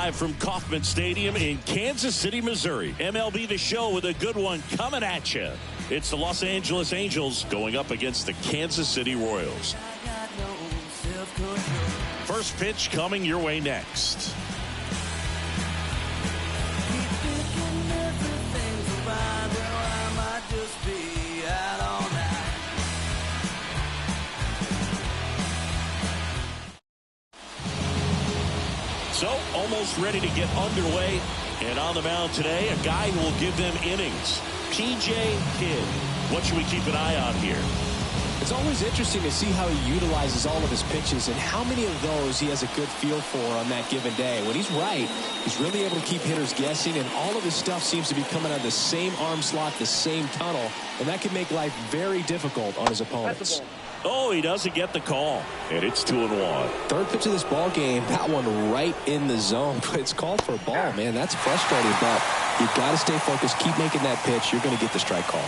live from Kauffman Stadium in Kansas City, Missouri. MLB The Show with a good one coming at you. It's the Los Angeles Angels going up against the Kansas City Royals. First pitch coming your way next. So, almost ready to get underway. And on the mound today, a guy who will give them innings. P.J. Kidd. What should we keep an eye on here? It's always interesting to see how he utilizes all of his pitches and how many of those he has a good feel for on that given day. When he's right, he's really able to keep hitters guessing, and all of his stuff seems to be coming out of the same arm slot, the same tunnel, and that can make life very difficult on his opponents. Oh, he doesn't get the call, and it's 2-1. Third pitch of this ball game, that one right in the zone, but it's called for a ball, man. That's frustrating, but you've got to stay focused, keep making that pitch. You're going to get the strike call.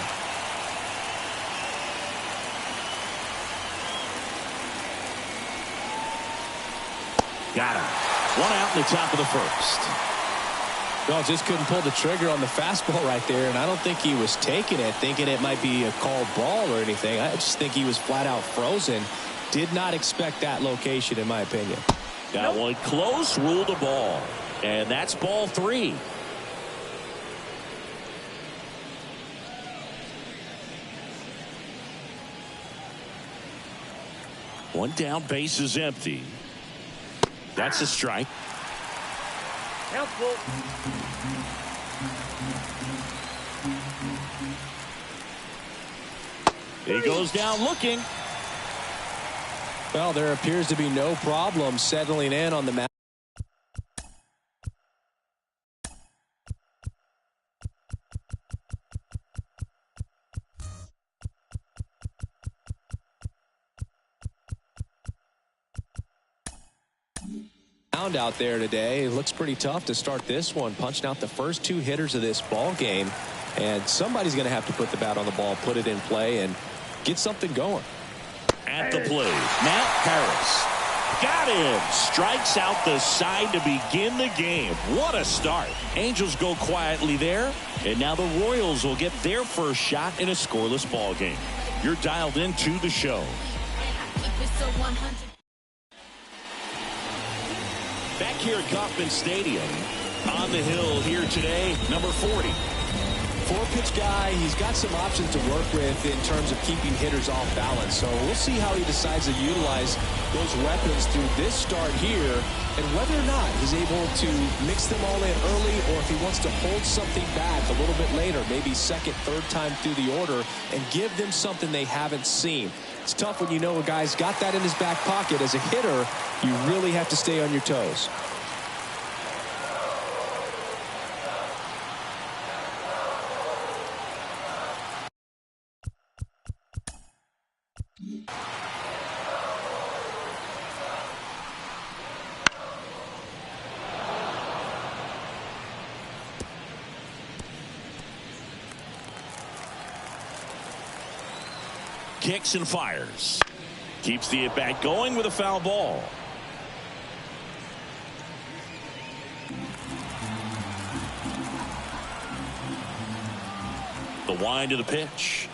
Got him. One out in the top of the first. No, just couldn't pull the trigger on the fastball right there, and I don't think he was taking it, thinking it might be a called ball or anything. I just think he was flat out frozen. Did not expect that location, in my opinion. Got one close, ruled a ball. And that's ball 3. One down, base is empty. That's a strike. Helpful. He goes down looking. Well, there appears to be no problem settling in on the mound. Out there today. It looks pretty tough to start this one, punching out the first 2 hitters of this ball game, and somebody's going to have to put the bat on the ball, put it in play, and get something going. At the plate, Matt Harris got him. Strikes out the side to begin the game. What a start. Angels go quietly there, and now the Royals will get their first shot in a scoreless ball game. You're dialed into the show. Back here at Kauffman Stadium, on the hill here today, number 40. 4-pitch guy, he's got some options to work with in terms of keeping hitters off balance. So we'll see how he decides to utilize those weapons through this start here, and whether or not he's able to mix them all in early, or if he wants to hold something back a little bit later, maybe second, third time through the order, and give them something they haven't seen. It's tough when you know a guy's got that in his back pocket. As a hitter, you really have to stay on your toes. Kicks and fires. Keeps the at-bat going with a foul ball. The wind of the pitch.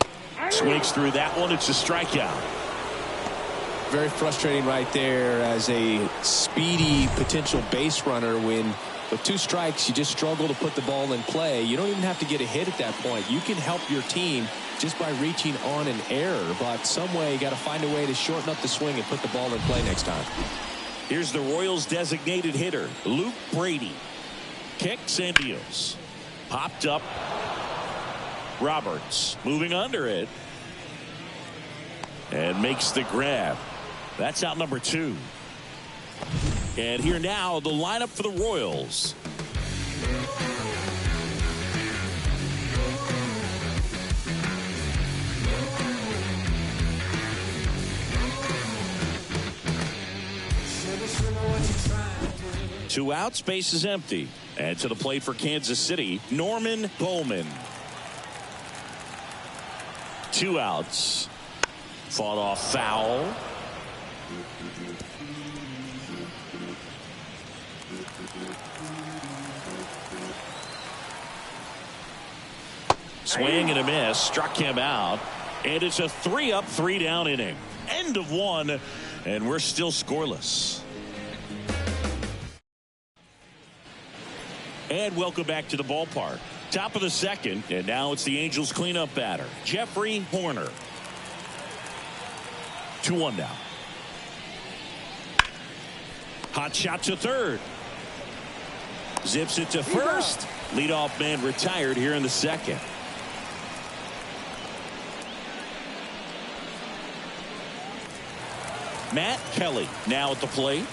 Swings through that one. It's a strikeout. Very frustrating right there as a speedy potential base runner. When with 2 strikes, you just struggle to put the ball in play. You don't even have to get a hit at that point. You can help your team just by reaching on an error, but some way you got to find a way to shorten up the swing and put the ball in play next time. Here's the Royals designated hitter, Luke Brady. Kicks and deals. Popped up. Roberts moving under it and makes the grab. That's out number 2. And here now, the lineup for the Royals. Two outs, base is empty. And to the plate for Kansas City, Norman Bowman. 2 outs. Fought off foul. Swing and a miss, struck him out, and it's a 3-up, 3-down inning. End of one, and we're still scoreless. And welcome back to the ballpark. Top of the second, and now it's the Angels cleanup batter, Jeffrey Horner. 2-1 now. Hot shot to third. Zips it to first. Leadoff man retired here in the second. Matt Kelly now at the plate.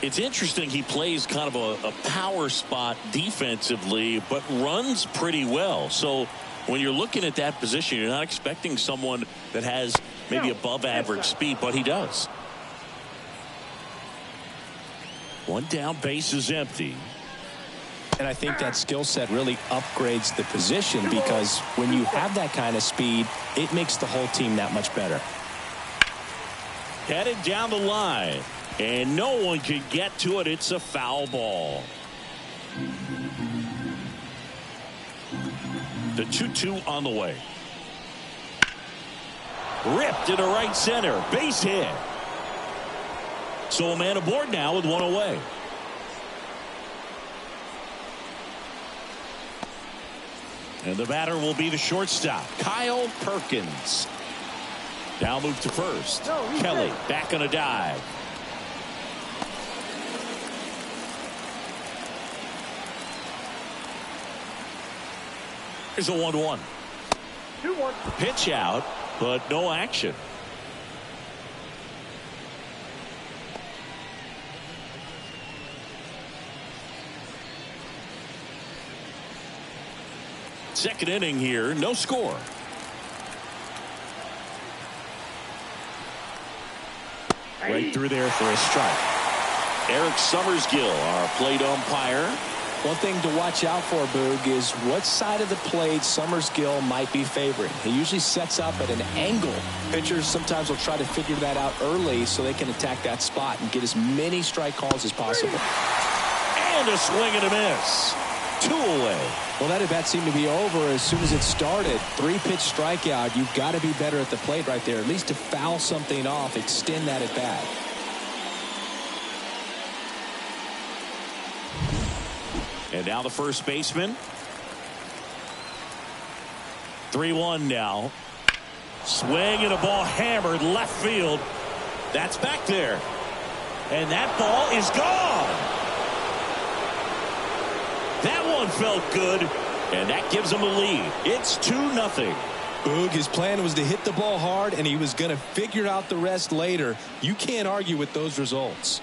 It's interesting, he plays kind of a power spot defensively, but runs pretty well. So when you're looking at that position, you're not expecting someone that has maybe above average speed, but he does. One down, base is empty. And I think that skill set really upgrades the position, because when you have that kind of speed, it makes the whole team that much better. Headed down the line, and no one can get to it. It's a foul ball. The 2-2 on the way. Ripped into right center. Base hit. So a man aboard now with one away. And the batter will be the shortstop, Kyle Perkins. Now move to first. Kelly back on a dive. Here's a 1-1. 2-1. Pitch out, but no action. Second inning here, no score. Right through there for a strike. Eric Summersgill, our plate umpire. One thing to watch out for, Boog, is what side of the plate Summersgill might be favoring. He usually sets up at an angle. Pitchers sometimes will try to figure that out early so they can attack that spot and get as many strike calls as possible. And a swing and a miss. 2 away. Well, that at-bat seemed to be over as soon as it started. 3-pitch strikeout. You've got to be better at the plate right there, at least to foul something off, extend that at-bat. And now the first baseman. 3-1 now. Swing and a ball hammered left field. That's back there. And that ball is gone. That one felt good, and that gives him a lead. It's 2-0. Boog, his plan was to hit the ball hard, and he was going to figure out the rest later. You can't argue with those results.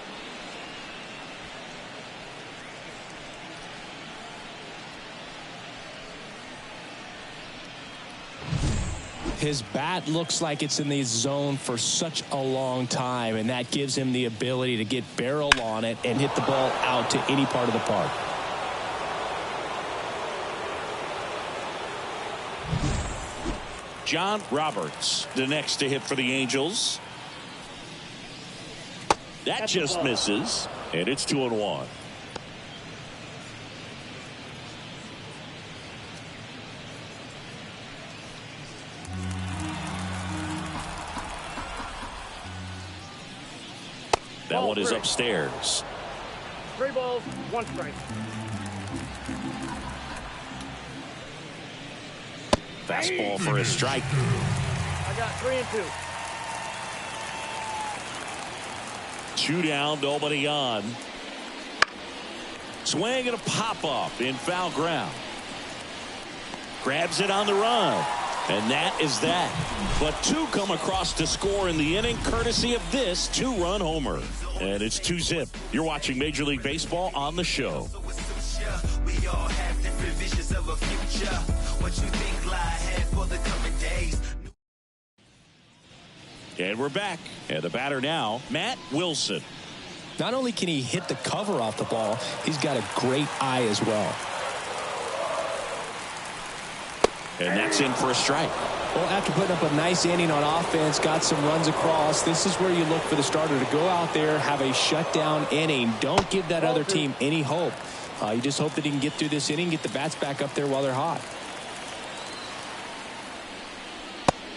His bat looks like it's in the zone for such a long time, and that gives him the ability to get barrel on it and hit the ball out to any part of the park. John Roberts, the next to hit for the Angels. That just misses, and it's 2-1. That one is upstairs. 3 balls, 1 strike. Fastball for a strike. I got 3 and 2. 2 down, nobody on. Swing and a pop-up in foul ground. Grabs it on the run. And that is that. But 2 come across to score in the inning, courtesy of this 2-run homer. And it's 2-zip. You're watching Major League Baseball on the show. We all have different visions of a future. What you think lie ahead for the coming days. And we're back. And the batter now, Matt Wilson. Not only can he hit the cover off the ball, he's got a great eye as well. And that's in for a strike. Well, after putting up a nice inning on offense, got some runs across, this is where you look for the starter to go out there, have a shutdown inning. Don't give that other team any hope. You just hope that he can get through this inning, get the bats back up there while they're hot.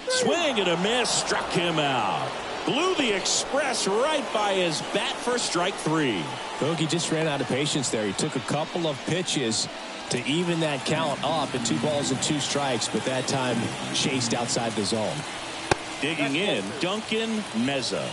Swing and a miss, struck him out. Blew the express right by his bat for strike 3. Bogey just ran out of patience there. He took a couple of pitches to even that count up at 2 balls and 2 strikes, but that time chased outside the zone. Digging in, Duncan Meza.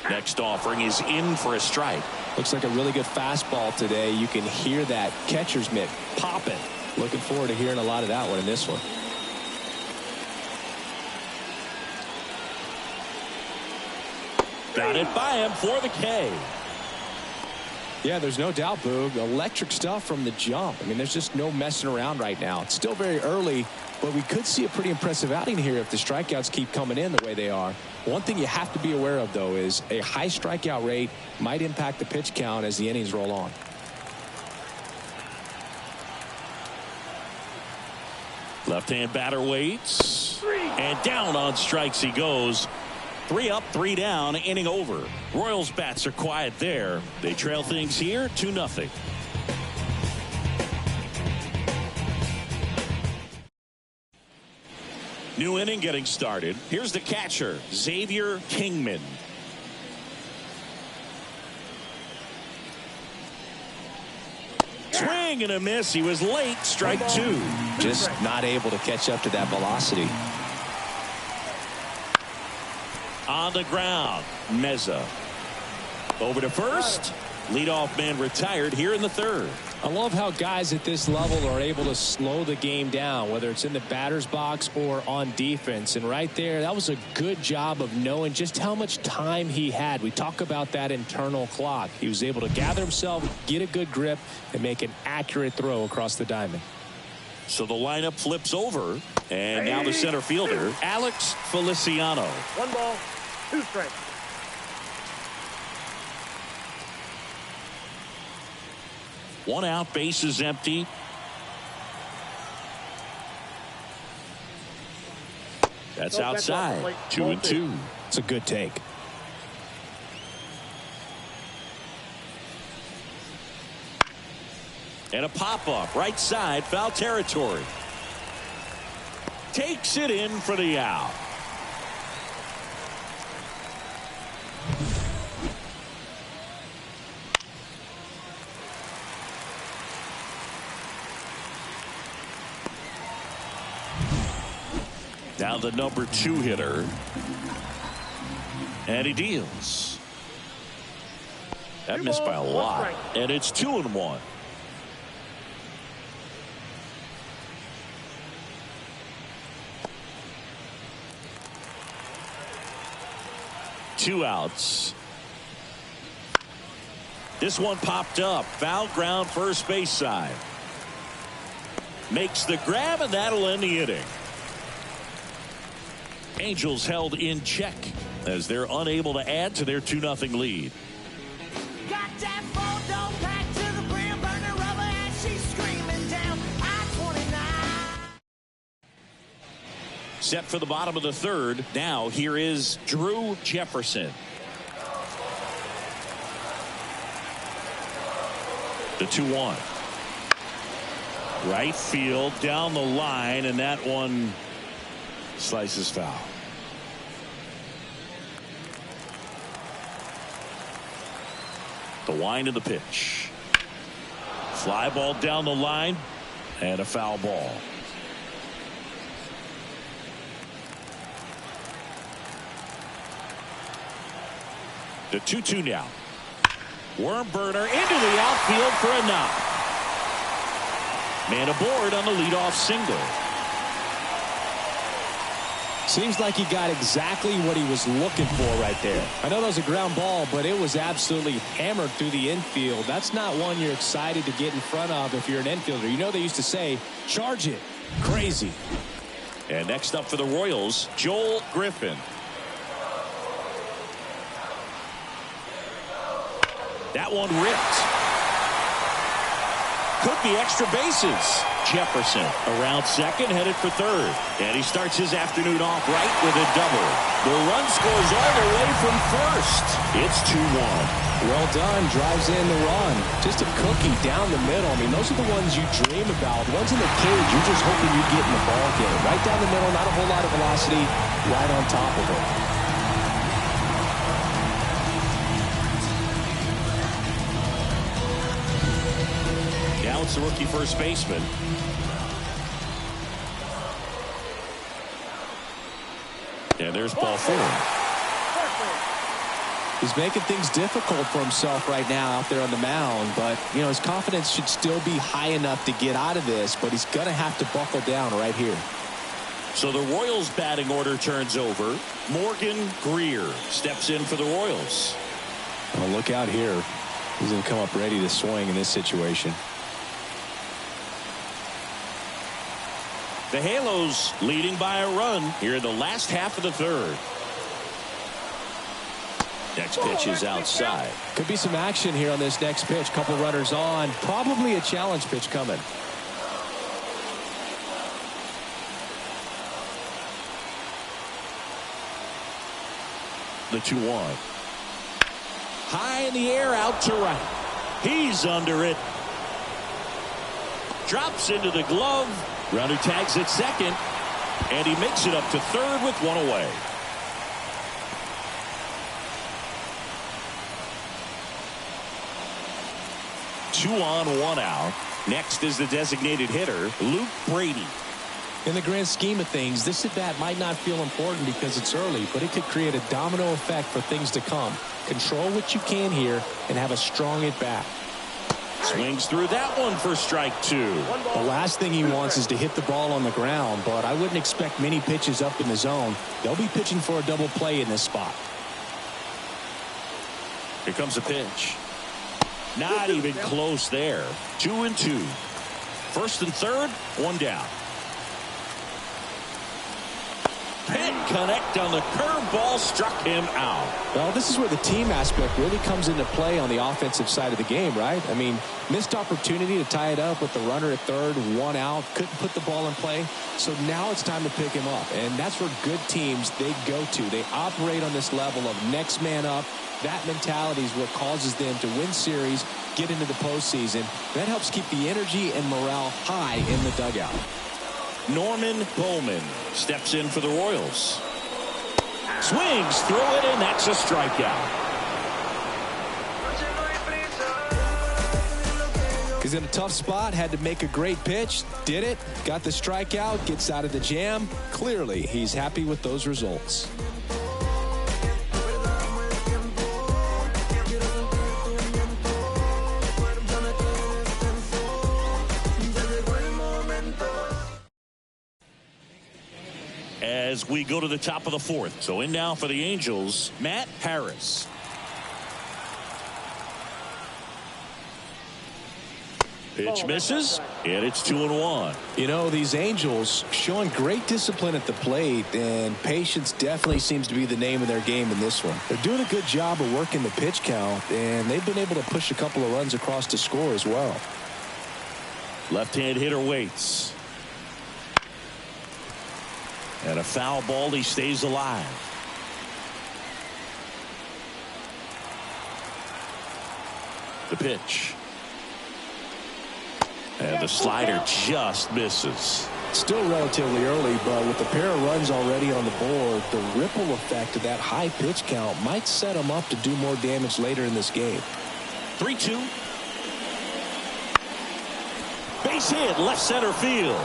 Next offering is in for a strike. Looks like a really good fastball today. You can hear that catcher's mitt popping. Looking forward to hearing a lot of that one in this one. Got it by him for the K. Yeah, there's no doubt, Boog. Electric stuff from the jump. I mean, there's just no messing around right now. It's still very early, but we could see a pretty impressive outing here if the strikeouts keep coming in the way they are. One thing you have to be aware of, though, is a high strikeout rate might impact the pitch count as the innings roll on. Left-hand batter waits. And down on strikes he goes. 3 up, 3 down, inning over. Royals bats are quiet there. They trail things here 2-0. New inning getting started. Here's the catcher, Xavier Kingman. Swing and a miss. He was late. Strike 2. Just not able to catch up to that velocity. On the ground, Meza. Over to first. Leadoff man retired here in the 3rd. I love how guys at this level are able to slow the game down, whether it's in the batter's box or on defense. And right there, that was a good job of knowing just how much time he had. We talk about that internal clock. He was able to gather himself, get a good grip, and make an accurate throw across the diamond. So the lineup flips over, and now the center fielder, Alex Feliciano. 1 ball, 2 strikes. One out, base is empty. That's outside. 2-2. It's a good take. And a pop-up right side, foul territory. Takes it in for the out. Now the number 2 hitter. And he deals. That missed by a lot. And it's 2-1. Two outs. This one popped up. Foul ground, first base side. Makes the grab, and that'll end the inning. Angels held in check as they're unable to add to their 2-0 lead. Got that photo packed to the brim, burning rubber as she's screaming down I-29. Set for the bottom of the 3rd. Now here is Drew Jefferson. The 2-1. Right field down the line, and that one slices foul. The wind of the pitch. Fly ball down the line, and a foul ball. The 2-2 now. Worm burner into the outfield for a knock. Man aboard on the leadoff single. Seems like he got exactly what he was looking for right there. I know that was a ground ball, but it was absolutely hammered through the infield. That's not one you're excited to get in front of if you're an infielder. You know they used to say, charge it. Crazy. And next up for the Royals, Joel Griffin. That one ripped. Could be extra bases. Jefferson around second, headed for third. And he starts his afternoon off right with a double. The run scores all the way from first. It's 2-1. Well done. Drives in the run. Just a cookie down the middle. I mean, those are the ones you dream about. Ones in the cage, you're just hoping you get in the ball game. Right down the middle, not a whole lot of velocity. Right on top of it. Now it's the rookie first baseman. And there's ball four. He's making things difficult for himself right now out there on the mound, but you know his confidence should still be high enough to get out of this, but he's going to have to buckle down right here. So the Royals batting order turns over. Morgan Greer steps in for the Royals. Well, look out here. He's going to come up ready to swing in this situation. The Halos leading by a run here in the last half of the third. Next pitch is outside. Could be some action here on this next pitch. Couple runners on. Probably a challenge pitch coming. The 2-1. High in the air, out to right. He's under it. Drops into the glove. Runner tags at second. And he makes it up to third with one away. Two on, one out. Next is the designated hitter, Luke Brady. In the grand scheme of things, this at-bat might not feel important because it's early, but it could create a domino effect for things to come. Control what you can here and have a strong at-bat. Swings through that one for strike two. The last thing he wants is to hit the ball on the ground, but I wouldn't expect many pitches up in the zone. They'll be pitching for a double play in this spot. Here comes a pitch. Not even close there. 2-2. First and third, one down. Can't connect on the curveball, struck him out. Well, this is where the team aspect really comes into play on the offensive side of the game, right? I mean, missed opportunity to tie it up with the runner at third, one out, couldn't put the ball in play. So now it's time to pick him up, and that's where good teams, they go to. They operate on this level of next man up. That mentality is what causes them to win series, get into the postseason. That helps keep the energy and morale high in the dugout. Norman Bowman steps in for the Royals. Swings through it, and that's a strikeout. He's in a tough spot, had to make a great pitch, did it, got the strikeout, gets out of the jam. Clearly, he's happy with those results. As we go to the top of the fourth. So in now for the Angels, Matt Harris. Pitch misses, and it's 2-1. You know, these Angels showing great discipline at the plate, and patience definitely seems to be the name of their game in this one. They're doing a good job of working the pitch count, and they've been able to push a couple of runs across to score as well. Left-hand hitter waits. And a foul ball, he stays alive. The pitch. And the slider just misses. Still relatively early, but with a pair of runs already on the board, the ripple effect of that high pitch count might set them up to do more damage later in this game. 3-2. Base hit, left center field.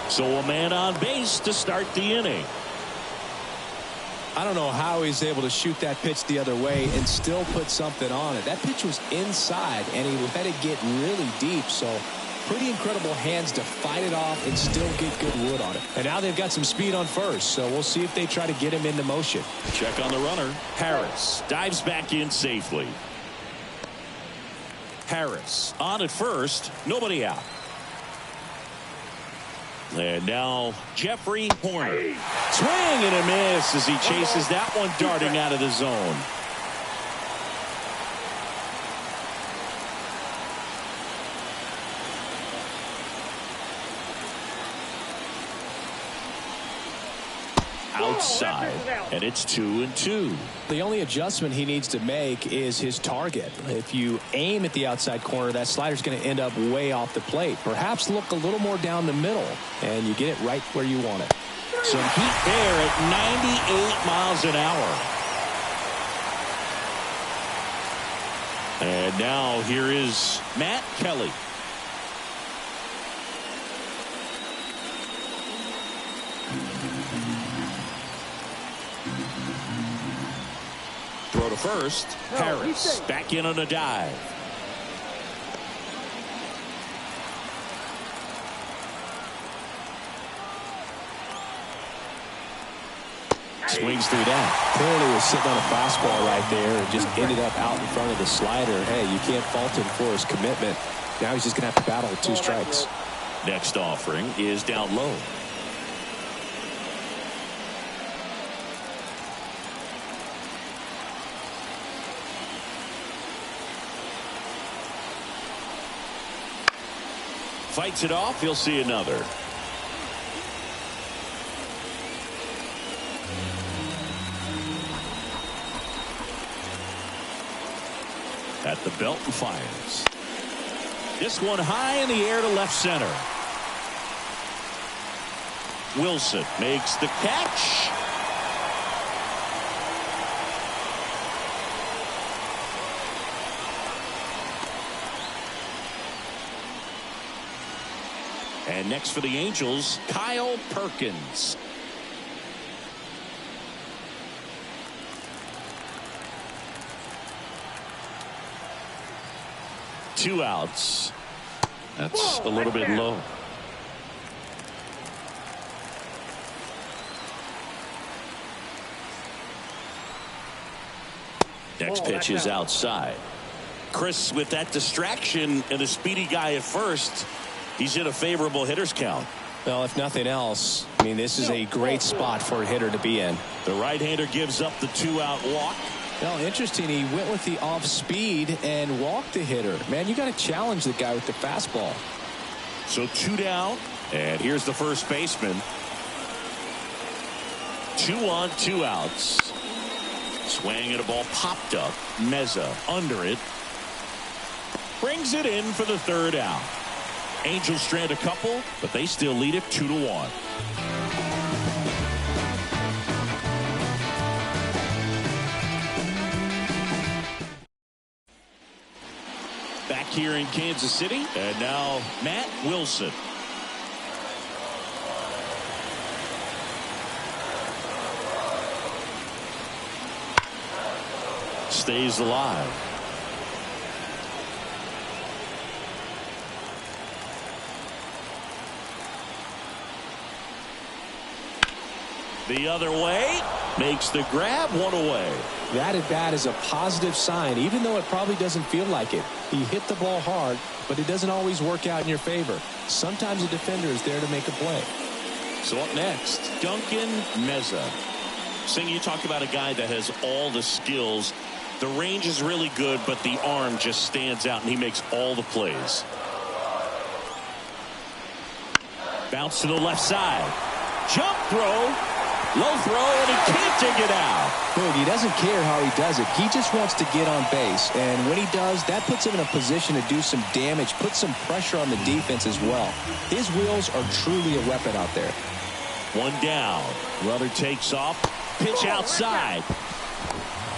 So a man on base to start the inning. I don't know how he's able to shoot that pitch the other way and still put something on it. That pitch was inside, and he let it get really deep. So pretty incredible hands to fight it off and still get good wood on it. And now they've got some speed on first, so we'll see if they try to get him into motion. Check on the runner. Harris dives back in safely. Harris on at first. Nobody out. And now Jeffrey Horner. Swing and a miss as he chases that one darting out of the zone. outside, and it's 2-2. The only adjustment he needs to make is his target. If you aim at the outside corner, that slider's going to end up way off the plate. Perhaps look a little more down the middle, and you get it right where you want it. Some heat there at 98 miles an hour. And now here is Matt Kelly. Throw to first. Harris back in on a dive. Swings through that. Clearly was sitting on a fastball right there and just ended up out in front of the slider. Hey, you can't fault him for his commitment. Now he's just going to have to battle with 2 strikes. Next offering is down low. Fights it off. He'll see another. At the belt and fires. This one high in the air to left center. Wilson makes the catch. And next for the Angels, Kyle Perkins. Two outs. That's a little bit low. Next pitch is outside. Chris, with that distraction and a speedy guy at first, he's in a favorable hitter's count. Well, if nothing else, I mean, this is a great spot for a hitter to be in. The right-hander gives up the 2-out walk. Well, interesting. He went with the off speed and walked the hitter. Man, you got to challenge the guy with the fastball. So 2 down, and here's the first baseman. 2 on, 2 outs. Swing at a ball popped up. Meza under it. Brings it in for the 3rd out. Angels strand a couple, but they still lead it 2-1. Back here in Kansas City, and now Matt Wilson. Stays alive. The other way, makes the grab, 1 away. That at bat is a positive sign, even though it probably doesn't feel like it. He hit the ball hard, but it doesn't always work out in your favor. Sometimes a defender is there to make a play. So up next, Duncan Meza. Sing, you talk about a guy that has all the skills. The range is really good, but the arm just stands out, and he makes all the plays. Bounce to the left side. Jump throw. Low throw, and he can't dig it out. Look, he doesn't care how he does it. He just wants to get on base. And when he does, that puts him in a position to do some damage, put some pressure on the defense as well. His wheels are truly a weapon out there. 1 down. Runner takes off. Pitch outside.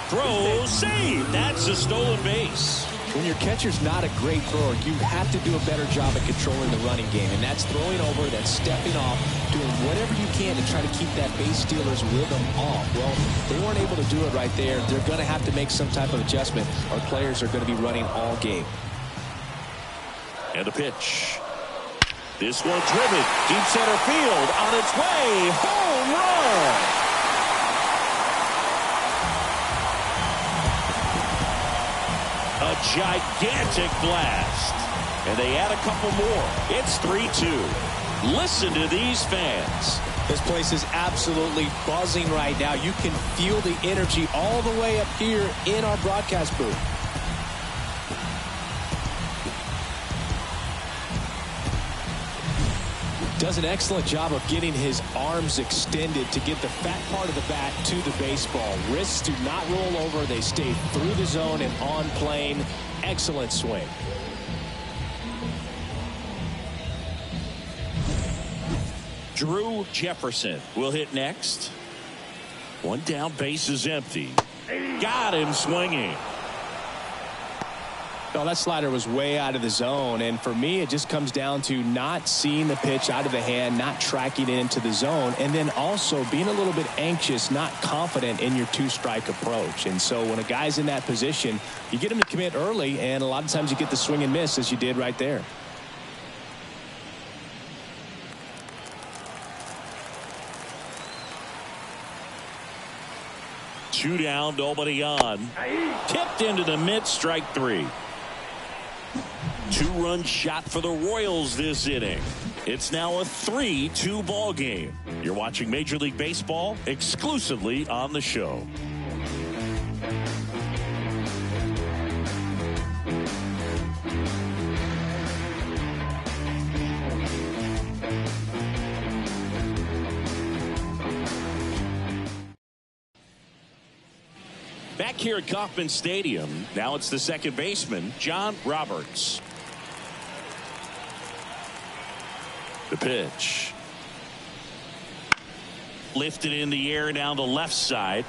Throw, save. That's a stolen base. When your catcher's not a great thrower, you have to do a better job at controlling the running game. And that's throwing over, that's stepping off, doing whatever you can to try to keep that base stealer's rhythm off. Well, they weren't able to do it right there. They're going to have to make some type of adjustment. Our players are going to be running all game. And a pitch. This one driven. Deep center field on its way. Home run. A gigantic blast. And they add a couple more. It's 3-2. Listen to these fans. This place is absolutely buzzing right now. You can feel the energy all the way up here in our broadcast booth. Does an excellent job of getting his arms extended to get the fat part of the bat to the baseball. Wrists do not roll over. They stay through the zone and on plane. Excellent swing. Drew Jefferson will hit next. One down, base is empty. Got him swinging. Oh, that slider was way out of the zone, and for me it just comes down to not seeing the pitch out of the hand, not tracking it into the zone, and then also being a little bit anxious, not confident in your two-strike approach. And so when a guy's in that position, you get him to commit early, and a lot of times you get the swing and miss, as you did right there. Two down, nobody on. Tipped into the mid, strike three. Two-run shot for the Royals this inning. It's now a 3-2 ball game. You're watching Major League Baseball exclusively on the show. Back here at Kauffman Stadium, now it's the second baseman, John Roberts. The pitch. Lifted in the air down the left side.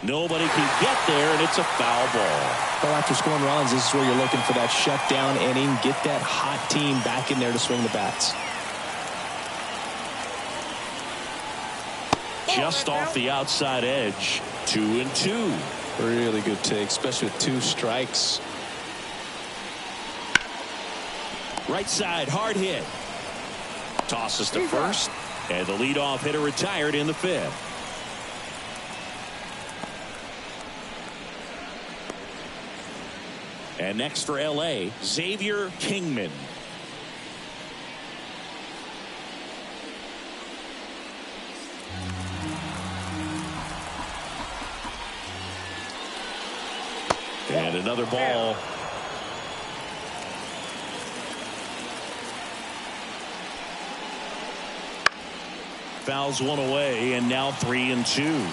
Nobody can get there, and it's a foul ball. Well, after scoring runs, this is where you're looking for that shutdown inning. Get that hot team back in there to swing the bats. Just off the outside edge. 2-2. Really good take, especially with two strikes. Right side, hard hit. Tosses to first, and the leadoff hitter retired in the fifth. And next for LA, Xavier Kingman. And another ball. Fouls one away, and now 3-2.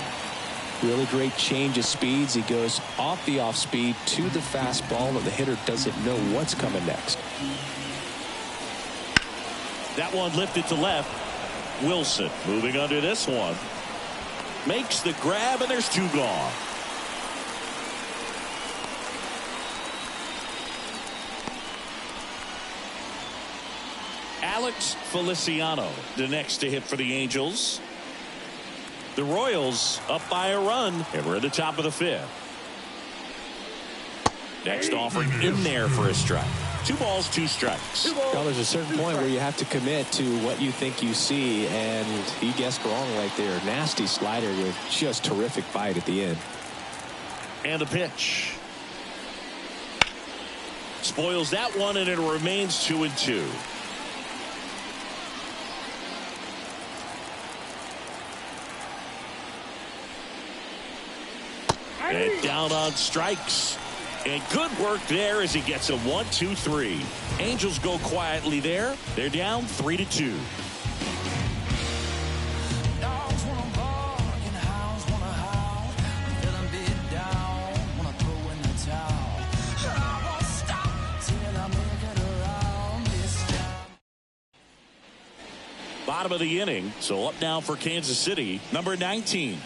Really great change of speeds. He goes off the off speed to the fastball, and the hitter doesn't know what's coming next. That one lifted to left. Wilson moving under this one. Makes the grab, and there's two gone. Alex Feliciano, the next to hit for the Angels. The Royals up by a run, and we're at the top of the fifth. Next offering in there for a strike. 2 balls, 2 strikes. Well, there's a certain point where you have to commit to what you think you see, and he guessed wrong right there. Nasty slider with just terrific bite at the end. And the pitch. Spoils that one, and it remains 2-2. And down on strikes. And good work there as he gets a 1-2-3. Angels go quietly there. They're down 3-2. Bottom of the inning. So up now for Kansas City, number 19.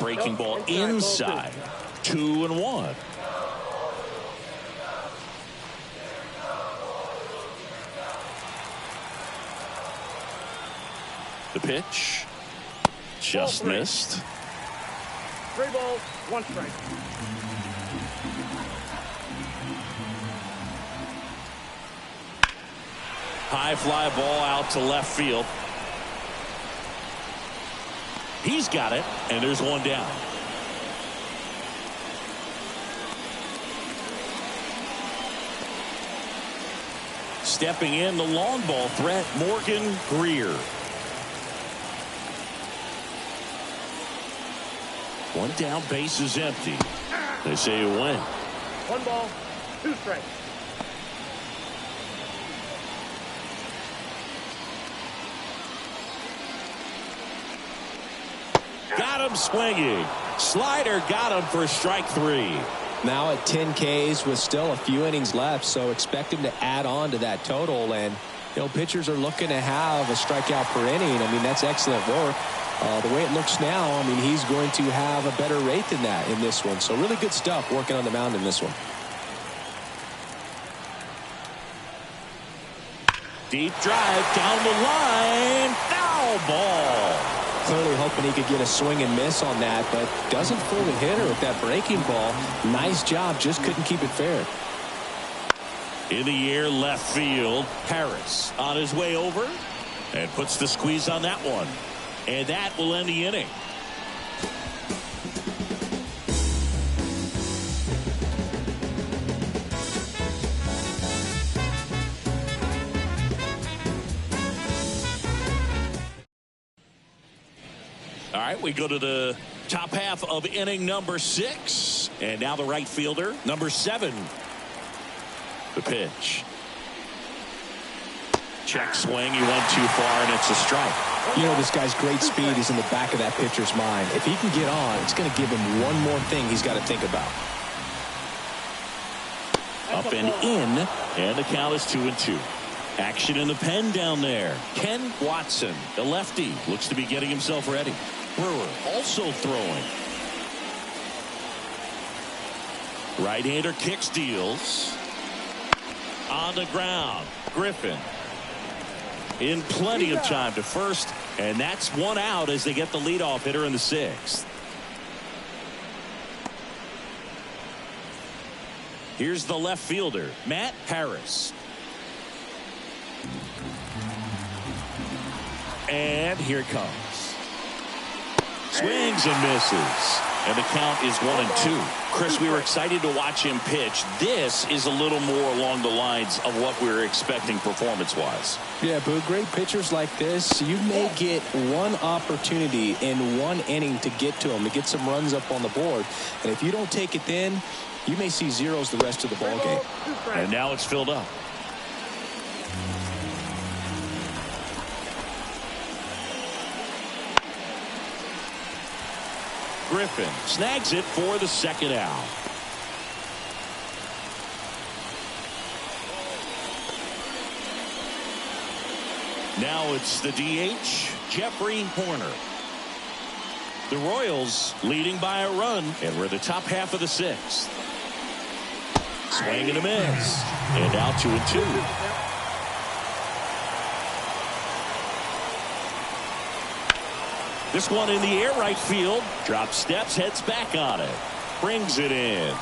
Breaking ball inside. 2-1. The pitch. Just missed. 3 balls, 1 strike. High fly ball out to left field. He's got it, and there's one down. Stepping in, the long ball threat, Morgan Greer. One down, base is empty. They say you win. 1 ball, 2 strikes. Got him swinging. Slider got him for strike 3. Now at 10 Ks with still a few innings left, so expect him to add on to that total. And pitchers are looking to have a strikeout per inning. I mean, that's excellent work. The way it looks now, I mean, he's going to have a better rate than that in this one. So really good stuff working on the mound in this one. Deep drive down the line. Foul ball. Clearly hoping he could get a swing and miss on that, but doesn't fool the hitter with that breaking ball. Nice job, just couldn't keep it fair. In the air, left field. Harris on his way over and puts the squeeze on that one. And that will end the inning. All right, we go to the top half of inning number 6. And now the right fielder, number 7. The pitch. Check swing. He went too far, and it's a strike. This guy's great speed is in the back of that pitcher's mind. If he can get on, it's going to give him one more thing he's got to think about. Up and in, and the count is 2-2. Action in the pen down there. Ken Watson, the lefty, looks to be getting himself ready. Brewer also throwing. Right-hander kicks, deals. On the ground, Griffin in plenty of time to first, and that's 1 out as they get the leadoff hitter in the 6th. Here's the left fielder, Matt Harris. And here it comes. Swings and misses. And the count is 1-2. Chris, we were excited to watch him pitch. This is a little more along the lines of what we were expecting performance-wise. Yeah, Boo, great pitchers like this, you may get one opportunity in one inning to get to them, to get some runs up on the board. And if you don't take it then, you may see zeros the rest of the ball game. And now it's filled up. Griffin snags it for the 2nd out. Now it's the DH, Jeffrey Horner. The Royals leading by a run, and we're the top half of the 6th. Swing and a miss. And now 2-2. This one in the air, right field. Drop steps, heads back on it. Brings it in.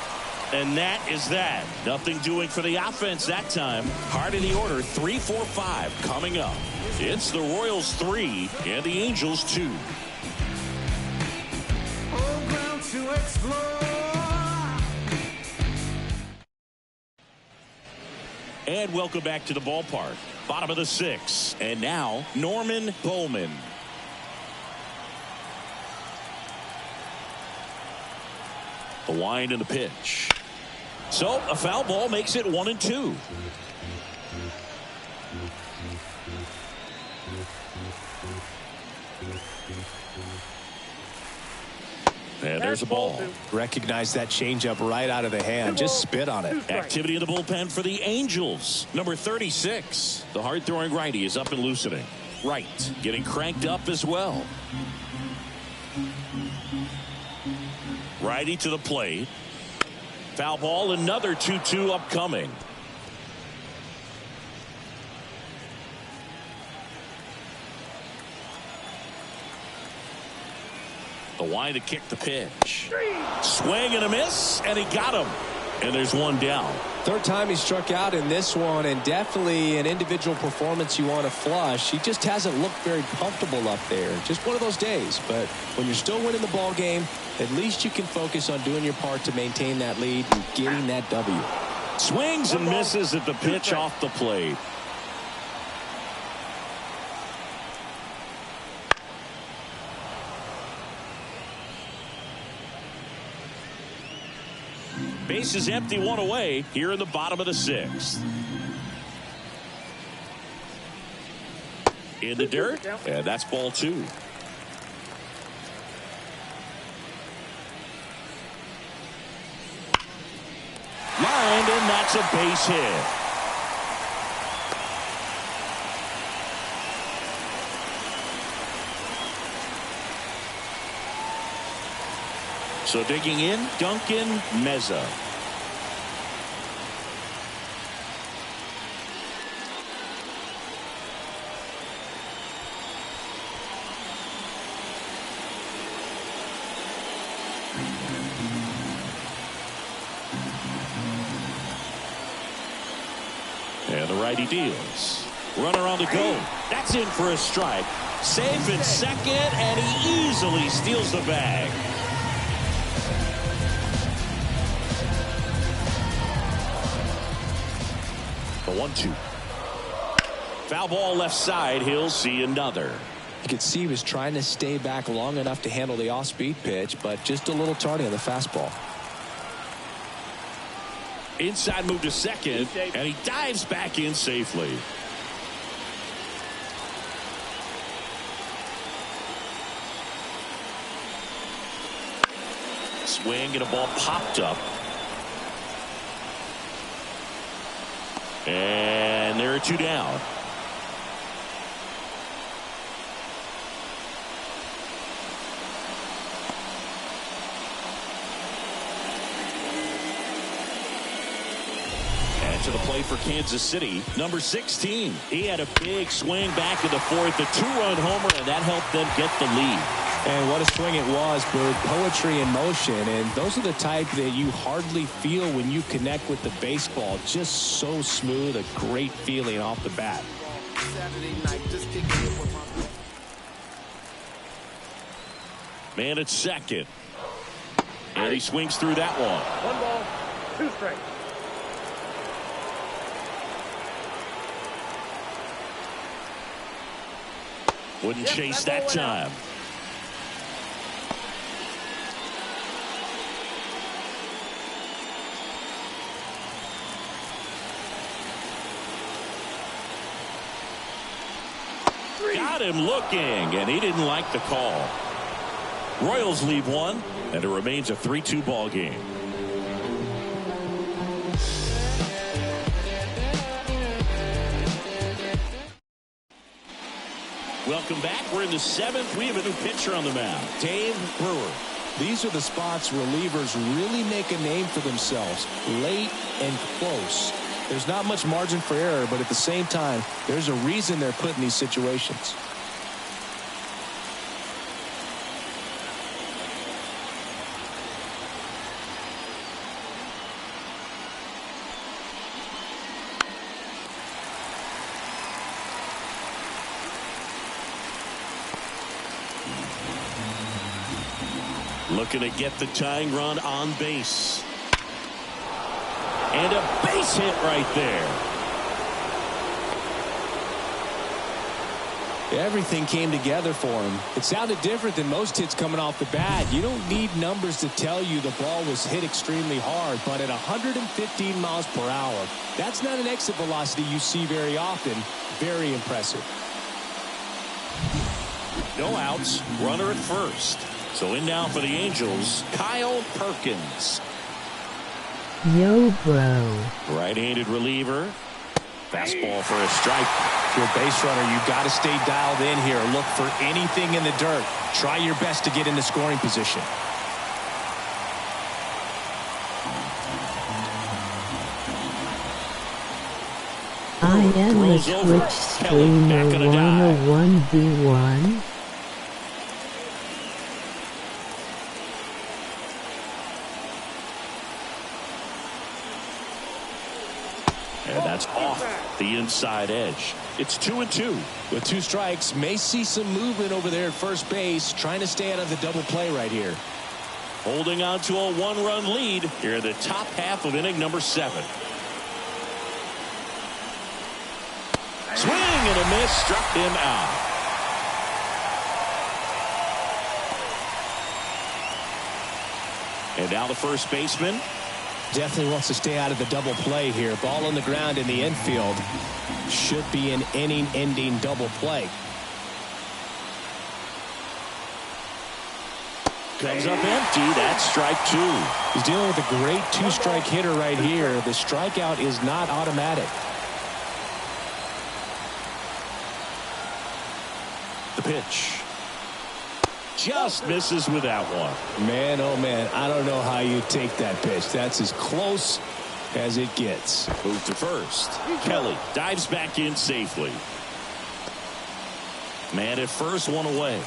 And that is that. Nothing doing for the offense that time. Heart of the order, 3-4-5 coming up. It's the Royals 3 and the Angels 2. And welcome back to the ballpark. Bottom of the 6th. And now Norman Bowman. The wind and the pitch. So a foul ball makes it 1-2. And there's a ball. Recognize that changeup right out of the hand. Just spit on it. Activity in the bullpen for the Angels. Number 36. The hard-throwing righty is up and loosening. Right. Getting cranked up as well. Righty to the plate. Foul ball, another 2-2 upcoming. The wind to kick the pitch. Swing and a miss, and he got him. And there's one down. Third time he struck out in this one, and definitely an individual performance you want to flush. He just hasn't looked very comfortable up there. Just one of those days. But when you're still winning the ball game, at least you can focus on doing your part to maintain that lead and getting that W. Swings and misses at the pitch off the plate. Base is empty, one away here in the bottom of the 6th. In the dirt, and that's ball 2. Lined, and that's a base hit. So digging in, Duncan Meza. And the righty deals. Runner on the go. That's in for a strike. Safe at second, and he easily steals the bag. The 1-2. Foul ball left side. He'll see another. You could see he was trying to stay back long enough to handle the off-speed pitch, but just a little tardy on the fastball. Inside move to second, and he dives back in safely. Swing, and a ball popped up. And there are 2 down. And to the plate for Kansas City, number 16. He had a big swing back in the 4th, a 2-run homer, and that helped them get the lead. And what a swing it was, Bird. Poetry in motion, and those are the type that you hardly feel when you connect with the baseball. Just so smooth, a great feeling off the bat. Man at second. And he swings through that one. 1 ball, 2 strikes. Wouldn't chase that time. Got him looking, and he didn't like the call. Royals lead 1, and it remains a 3-2 ball game. Welcome back. We're in the 7th. We have a new pitcher on the mound, Dave Brewer. These are the spots relievers really make a name for themselves, late and close. There's not much margin for error, but at the same time, there's a reason they're put in these situations. Looking to get the tying run on base. And a base hit right there. Everything came together for him. It sounded different than most hits coming off the bat. You don't need numbers to tell you the ball was hit extremely hard, but at 115 miles per hour, that's not an exit velocity you see very often. Very impressive. No outs, runner at first. So in now for the Angels, Kyle Perkins. Yo, bro. Right-handed reliever. Fastball for a strike. If you're a base runner, you've got to stay dialed in here. Look for anything in the dirt. Try your best to get into scoring position. I am a Twitch streamer 101v1. And that's off the inside edge. It's 2-2. With 2 strikes, may see some movement over there at first base, trying to stay out of the double play right here. Holding on to a 1-run lead here in the top half of inning number 7. Swing and a miss, struck him out. And now the first baseman, Definitely wants to stay out of the double play here. Ball on the ground in the infield. Should be an inning-ending double play. Comes up empty. That's strike 2. He's dealing with a great two-strike hitter right here. The strikeout is not automatic. The pitch. Just misses with that one. Man, oh man, I don't know how you take that pitch. That's as close as it gets. Move to first. Kelly dives back in safely. Man at first, one away.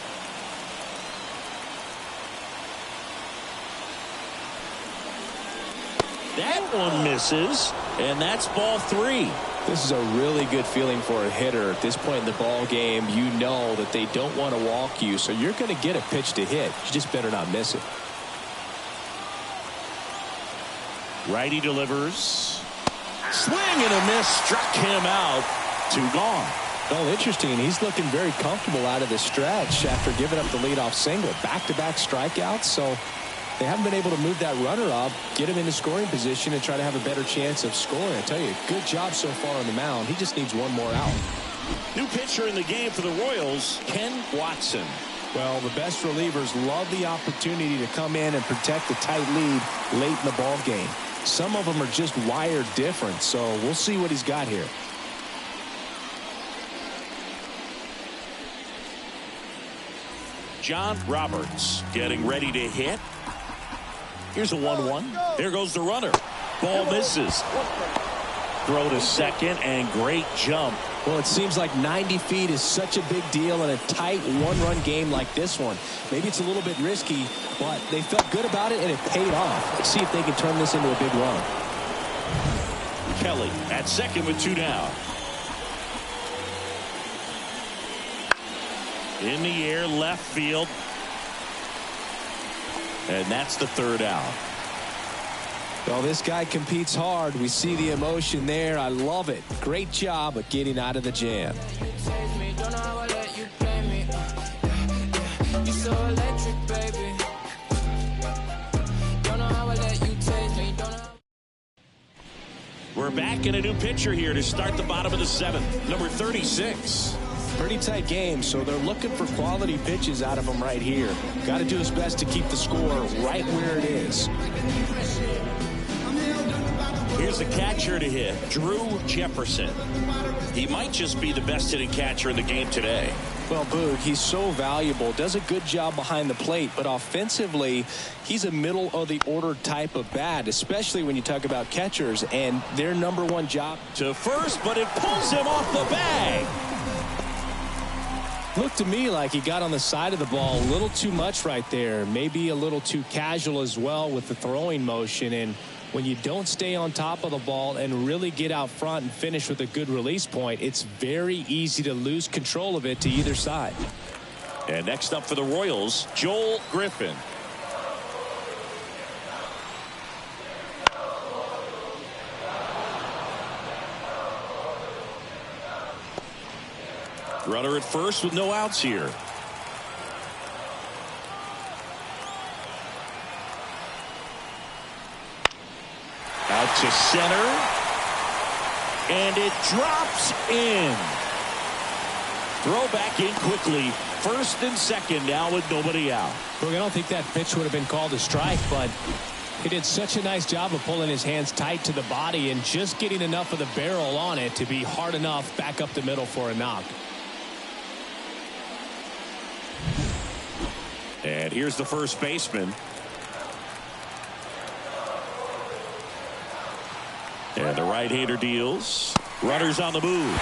That one misses, and that's ball 3. This is a really good feeling for a hitter. At this point in the ball game, you know that they don't want to walk you, so you're going to get a pitch to hit. You just better not miss it. Righty delivers. Swing and a miss. Struck him out. 2 gone. Well, interesting. He's looking very comfortable out of the stretch after giving up the leadoff single. Back-to-back strikeouts, so they haven't been able to move that runner up, get him into scoring position, and try to have a better chance of scoring. I tell you, good job so far on the mound. He just needs one more out. New pitcher in the game for the Royals, Ken Watson. Well, the best relievers love the opportunity to come in and protect the tight lead late in the ball game. Some of them are just wired different, so we'll see what he's got here. John Roberts getting ready to hit. Here's a 1-1. There goes the runner. Ball misses. Throw to second, and great jump. Well, it seems like 90 feet is such a big deal in a tight one-run game like this one. Maybe it's a little bit risky, but they felt good about it, and it paid off. Let's see if they can turn this into a big run. Kelly at second with 2 down. In the air, left field. And that's the 3rd out. Well, this guy competes hard. We see the emotion there. I love it. Great job of getting out of the jam. We're back in a new pitcher here to start the bottom of the 7th. Number 36. Pretty tight game, so they're looking for quality pitches out of him right here. Got to do his best to keep the score right where it is. Here's the catcher to hit, Drew Jefferson. He might just be the best hitting catcher in the game today. Well, Boog, he's so valuable, does a good job behind the plate, but offensively, he's a middle-of-the-order type of bat, especially when you talk about catchers and their #1 job. To first, but it pulls him off the bag. Looked to me like he got on the side of the ball a little too much right there. Maybe a little too casual as well with the throwing motion. And when you don't stay on top of the ball and really get out front and finish with a good release point, it's very easy to lose control of it to either side. And next up for the Royals, Joel Griffin. Runner at first with no outs here. Out to center. And it drops in. Throw back in quickly. First and second now with nobody out. Look, I don't think that pitch would have been called a strike, but he did such a nice job of pulling his hands tight to the body and just getting enough of the barrel on it to be hard enough back up the middle for a knock. And here's the first baseman. And the right-hander deals. Runners on the move.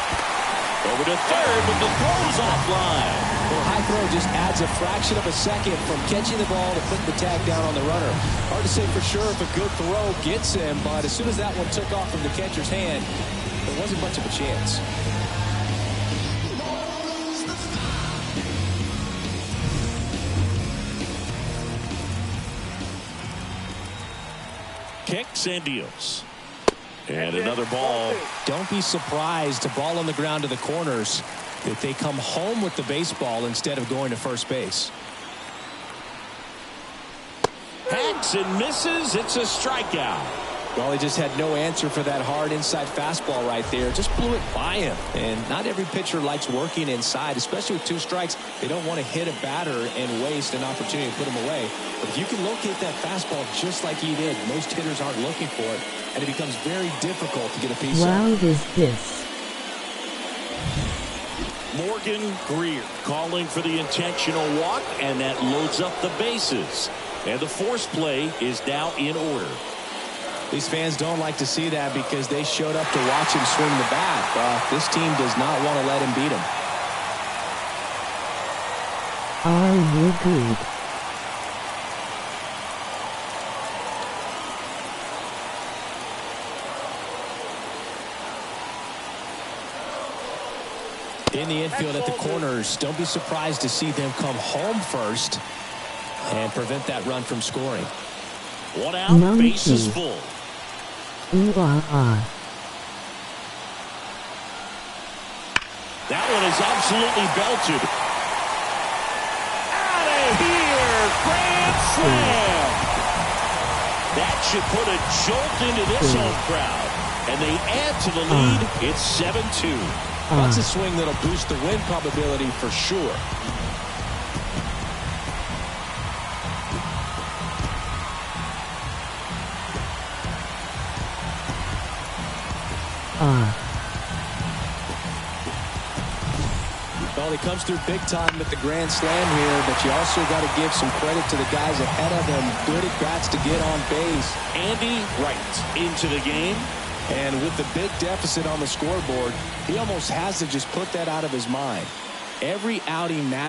Over to third, but the throw's offline. Well, high throw just adds a fraction of a second from catching the ball to putting the tag down on the runner. Hard to say for sure if a good throw gets him, but as soon as that one took off from the catcher's hand, there wasn't much of a chance. Kicks and deals. And another ball. Don't be surprised to ball on the ground to the corners that they come home with the baseball instead of going to first base. Hacks and misses. It's a strikeout. Well, he just had no answer for that hard inside fastball right there. Just blew it by him. And not every pitcher likes working inside, especially with 2 strikes. They don't want to hit a batter and waste an opportunity to put him away. But if you can locate that fastball just like he did, most hitters aren't looking for it, and it becomes very difficult to get a piece Wow, of. is this? Morgan Greer calling for the intentional walk, and that loads up the bases. And the force play is now in order. These fans don't like to see that because they showed up to watch him swing the bat. But this team does not want to let him beat him. Are you good? In the infield at the corners, don't be surprised to see them come home first and prevent that run from scoring. 1 out, Monkey. bases full. Ooh, That one is absolutely belted. Out of here! Grand slam! That should put a jolt into this home crowd. And they add to the lead. It's 7-2. That's a swing that'll boost the win probability for sure. Well, he comes through big time with the grand slam here, but you also got to give some credit to the guys ahead of him. Good at bats to get on base. Andy Wright into the game. And with the big deficit on the scoreboard, he almost has to just put that out of his mind. Every outing matters.